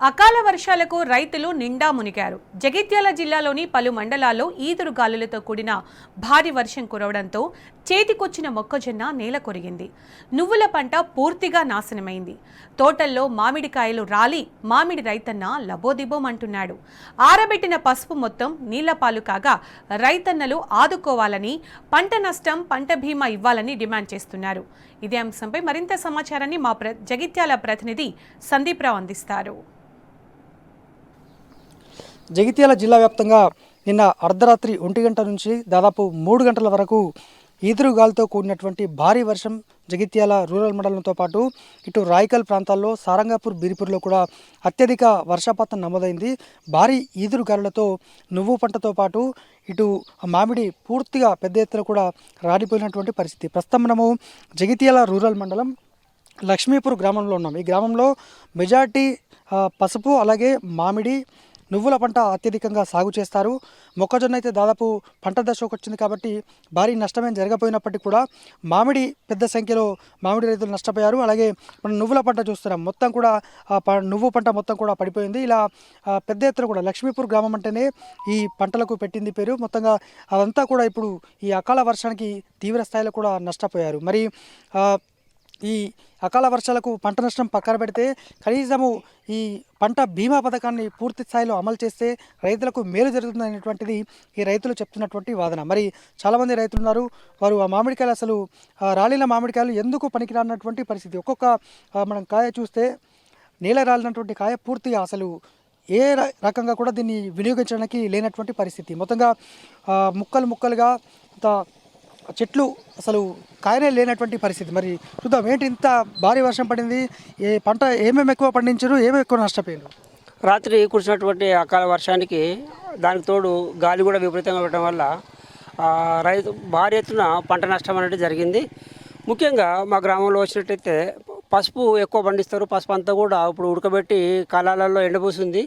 అకాల వర్షాలకు రైతులు నిండా మునిగారు. జగిత్యాల జిల్లాలోని పలు మండలాల్లో ఈదురు గాలులతో కూడిన భారీ వర్షం కురవడంతో చేతికొచ్చిన మొక్కజొన్న నేల కొరిగింది. నువ్వుల పంట పూర్తిగా నాశనమైంది. తోటల్లో మామిడికాయలు రాలి మామిడి రైతన్న లబోదిబోమంటున్నాడు. ఆరబెట్టిన పసుపు మొత్తం నీళ్లపాలు కాగా రైతన్నలు ఆదుకోవాలని, పంట నష్టం పంట బీమా ఇవ్వాలని డిమాండ్ చేస్తున్నారు. ఇదే అంశంపై మరింత సమాచారాన్ని మా జగిత్యాల ప్రతినిధి సందీప్రావు అందిస్తారు. జగిత్యాల జిల్లా వ్యాప్తంగా నిన్న అర్ధరాత్రి 1 గంట నుంచి దాదాపు 3 గంటల వరకు ఈదురుగాలితో కూడినటువంటి భారీ వర్షం జగిత్యాల రూరల్ మండలంతో పాటు ఇటు రాయకల్ ప్రాంతాల్లో సారంగాపూర్ బీరిపూర్లో కూడా అత్యధిక వర్షపాతం నమోదైంది. భారీ ఈదురుగాలులతో నువ్వు పంటతో పాటు ఇటు మామిడి పూర్తిగా పెద్ద ఎత్తున కూడా రాలిపోయినటువంటి పరిస్థితి. ప్రస్తుతం మనము జగిత్యాల రూరల్ మండలం లక్ష్మీపూర్ గ్రామంలో ఉన్నాం. ఈ గ్రామంలో మెజార్టీ పసుపు అలాగే మామిడి నువ్వుల పంట అత్యధికంగా సాగు చేస్తారు. మొక్కజొన్న అయితే దాదాపు పంట దశకు వచ్చింది కాబట్టి భారీ నష్టమేం జరగపోయినప్పటికీ కూడా మామిడి పెద్ద సంఖ్యలో మామిడి రైతులు నష్టపోయారు. అలాగే మనం నువ్వుల పంట చూస్తున్నాం, మొత్తం కూడా నువ్వు పంట మొత్తం కూడా పడిపోయింది. ఇలా పెద్ద ఎత్తున కూడా లక్ష్మీపూర్ గ్రామం అంటేనే ఈ పంటలకు పెట్టింది పేరు. మొత్తంగా అదంతా కూడా ఇప్పుడు ఈ అకాల వర్షానికి తీవ్ర స్థాయిలో కూడా నష్టపోయారు. మరి ఈ అకాల వర్షాలకు పంట నష్టం పక్కన పెడితే కనీసము ఈ పంట బీమా పథకాన్ని పూర్తి స్థాయిలో అమలు చేస్తే రైతులకు మేలు జరుగుతుందనేటువంటిది ఈ రైతులు చెప్తున్నటువంటి వాదన. మరి చాలామంది రైతులు ఉన్నారు, వారు ఆ మామిడికాయలు అసలు రాలిన మామిడికాయలు ఎందుకు పనికిరానటువంటి పరిస్థితి. ఒక్కొక్క మనం కాయ చూస్తే నేల రాలినటువంటి కాయ పూర్తిగా అసలు ఏ రకంగా కూడా దీన్ని వినియోగించడానికి లేనటువంటి పరిస్థితి. మొత్తంగా ముక్కలు ముక్కలుగా చెట్లు అసలు కాయనే లేనటువంటి పరిస్థితి. మరి చూద్దాం ఏంటి ఇంత భారీ వర్షం పడింది, ఏ పంట ఏమేమి ఎక్కువ పండించారు, ఏమేమి ఎక్కువ నష్టపోయారు. రాత్రి కురిసినటువంటి అకాల వర్షానికి దానికి తోడు గాలి కూడా విపరీతంగా ఉండటం వల్ల రైతు భారీ ఎత్తున పంట నష్టం అనేది జరిగింది. ముఖ్యంగా మా గ్రామంలో వచ్చినట్టయితే పసుపు ఎక్కువ పండిస్తారు. పసుపు అంతా కూడా ఇప్పుడు ఉడకబెట్టి కాలాలలో ఎండబోసింది,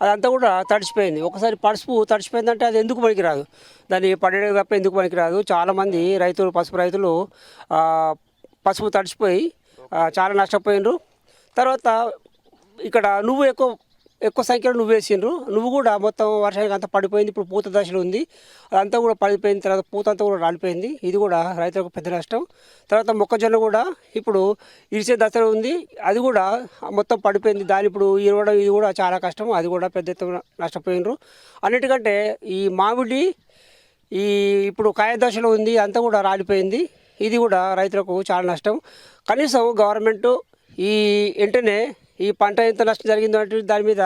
అదంతా కూడా తడిచిపోయింది. ఒకసారి పసుపు తడిచిపోయిందంటే అది ఎందుకు పనికిరాదు, దాన్ని పడేయడం తప్ప ఎందుకు పనికిరాదు. చాలామంది రైతులు పసుపు రైతులు పసుపు తడిచిపోయి చాలా నష్టపోయినరు. తర్వాత ఇక్కడ నువ్వు ఎక్కువ సంఖ్యలో నువ్వు వేసిండ్రు. నువ్వు కూడా మొత్తం వర్షానికి అంతా పడిపోయింది. ఇప్పుడు పూత దశలో ఉంది, అదంతా కూడా పడిపోయిన తర్వాత పూత అంతా కూడా రాలిపోయింది. ఇది కూడా రైతులకు పెద్ద నష్టం. తర్వాత మొక్కజొన్న కూడా ఇప్పుడు ఇరిసే దశలో ఉంది, అది కూడా మొత్తం పడిపోయింది. దాని ఇప్పుడు ఇరవడం ఇది కూడా చాలా కష్టం, అది కూడా పెద్ద ఎత్తున నష్టపోయినరు. అన్నిటికంటే ఈ మామిడి ఇప్పుడు కాయ దశలో ఉంది, అంతా కూడా రాలిపోయింది. ఇది కూడా రైతులకు చాలా నష్టం. కనీసం గవర్నమెంట్ ఈ వెంటనే ఈ పంట ఎంత నష్టం జరిగిందో అంటే దాని మీద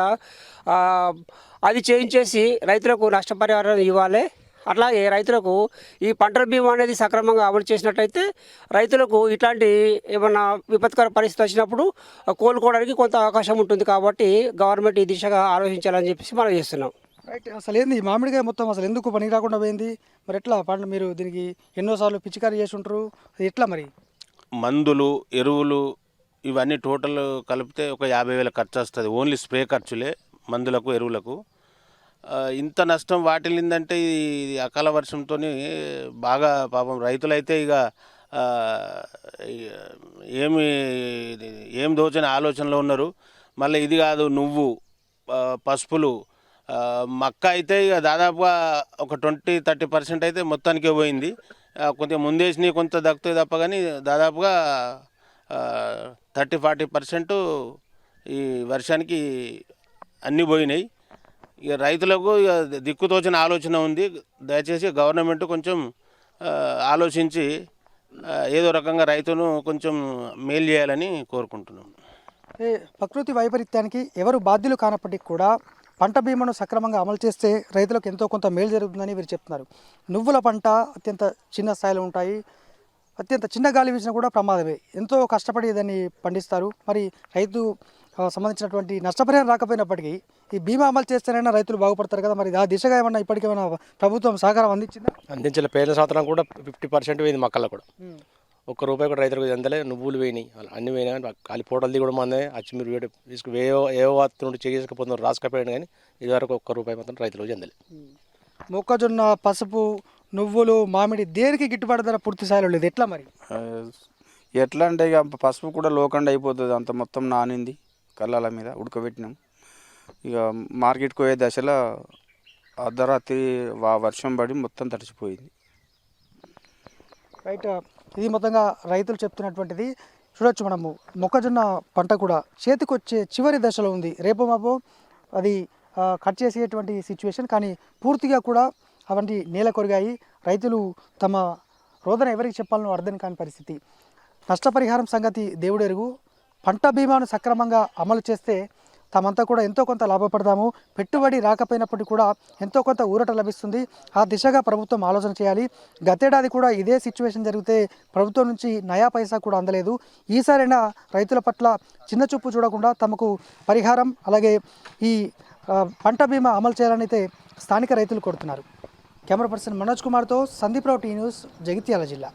అది చేయించేసి రైతులకు నష్టపరిహారం ఇవ్వాలి. అట్లాగే రైతులకు ఈ పంటల బీమా అనేది సక్రమంగా అమలు చేసినట్టయితే రైతులకు ఇట్లాంటి ఏమన్నా విపత్కర పరిస్థితి వచ్చినప్పుడు కోలుకోవడానికి కొంత అవకాశం ఉంటుంది. కాబట్టి గవర్నమెంట్ ఈ దిశగా ఆలోచించాలని చెప్పేసి మనం చేస్తున్నాం. రైట్. అసలు ఏంది మామిడికాయ మొత్తం అసలు ఎందుకు పనికి రాకుండా పోయింది? మరి ఎట్లా పంట మీరు దీనికి ఎన్నోసార్లు పిచికారీ చేసి ఉంటారు, ఎట్లా మరి? మందులు, ఎరువులు ఇవన్నీ టోటల్ కలిపితే ఒక 50,000 ఖర్చు వస్తుంది. ఓన్లీ స్ప్రే ఖర్చులే, మందులకు ఎరువులకు. ఇంత నష్టం వాటిల్లిందంటే ఈ అకాల వర్షంతో బాగా పాపం రైతులైతే ఇక ఏం దోచని ఆలోచనలో ఉన్నారు. మళ్ళీ ఇది కాదు, నువ్వు పసుపులు మక్క అయితే ఇక దాదాపుగా ఒక 20-30% అయితే మొత్తానికే పోయింది. కొంచెం ముందేసినవి కొంత దక్కుతాయి తప్ప కానీ దాదాపుగా 30-40% ఈ వర్షానికి అన్నీ పోయినాయి. ఇక రైతులకు ఇక దిక్కుతోచిన ఆలోచన ఉంది. దయచేసి గవర్నమెంట్ కొంచెం ఆలోచించి ఏదో రకంగా రైతును కొంచెం మేలు చేయాలని కోరుకుంటున్నాం. ప్రకృతి వైపరీత్యానికి ఎవరు బాధ్యులు కానప్పటికీ కూడా పంట బీమాను సక్రమంగా అమలు చేస్తే రైతులకు ఎంతో కొంత మేలు జరుగుతుందని వీరు చెప్తున్నారు. నువ్వుల పంట అత్యంత చిన్న స్థాయిలో ఉంటాయి, అత్యంత చిన్న గాలి వీసినా కూడా ప్రమాదమే. ఎంతో కష్టపడి దాన్ని పండిస్తారు. మరి రైతు సంబంధించినటువంటి నష్టపరిహారం రాకపోయినప్పటికీ ఈ బీమా అమలు చేస్తేనైనా రైతులు బాగుపడతారు కదా. మరి ఆ దిశగా ఏమన్నా ఇప్పటికేమైనా ప్రభుత్వం సహకారం అందించిందా? అందించిన పేద సంవత్సరం కూడా 50% పోయింది మొక్కల్లో కూడా. ₹1 కూడా రైతులకు అందలే. నువ్వులు పోయినాయి, అన్ని పోయినా కానీ ఖాళీ పూటలు దిగడం మందే అచ్చిమిరి తీసుకు ఏవో నుండి చేసుకుపోతున్నారు రాసుకపోయాడు. కానీ ఇదివరకు ₹1 మాత్రం రైతులకు అందలే. మొక్కజొన్న, పసుపు, నువ్వులు, మామిడి దేనికి గిట్టుబాటు ధర పూర్తి స్థాయిలో లేదు, ఎట్లా మరి? ఎట్లా అంటే ఇక పసుపు కూడా లోకండ అయిపోతుంది, అంత మొత్తం నానింది కళ్ళల మీద ఉడకబెట్టినాం. ఇక మార్కెట్కి పోయే దశలో అర్ధరాత్రి వర్షం పడి మొత్తం తడిచిపోయింది. రైట్, ఇది మొత్తంగా రైతులు చెప్తున్నటువంటిది. చూడొచ్చు మనము మొక్కజొన్న పంట కూడా చేతికొచ్చే చివరి దశలో ఉంది. రేపు మాపో అది కట్ చేసేటువంటి సిచ్యువేషన్, కానీ పూర్తిగా కూడా అవన్నీ నేల కొరిగాయి. రైతులు తమ రోదన ఎవరికి చెప్పాలనో అర్థం కాని పరిస్థితి. నష్టపరిహారం సంగతి దేవుడు ఎరుగు. పంట బీమాను సక్రమంగా అమలు చేస్తే తామంతా కూడా ఎంతో కొంత లాభపడతాము. పెట్టుబడి రాకపోయినప్పటికీ కూడా ఎంతో కొంత ఊరట లభిస్తుంది. ఆ దిశగా ప్రభుత్వం ఆలోచన చేయాలి. గతేడాది కూడా ఇదే సిచ్యువేషన్ జరిగితే ప్రభుత్వం నుంచి నయా పైసా కూడా అందలేదు. ఈసారైనా రైతుల పట్ల చిన్న చూపు చూడకుండా తమకు పరిహారం అలాగే ఈ పంట బీమా అమలు చేయాలని అయితే స్థానిక రైతులు కోరుతున్నారు. కెమెరా పర్సన్ మనోజ్ కుమార్తో సందీప్ రావు, టీ న్యూస్, జగిత్యాల జిల్లా.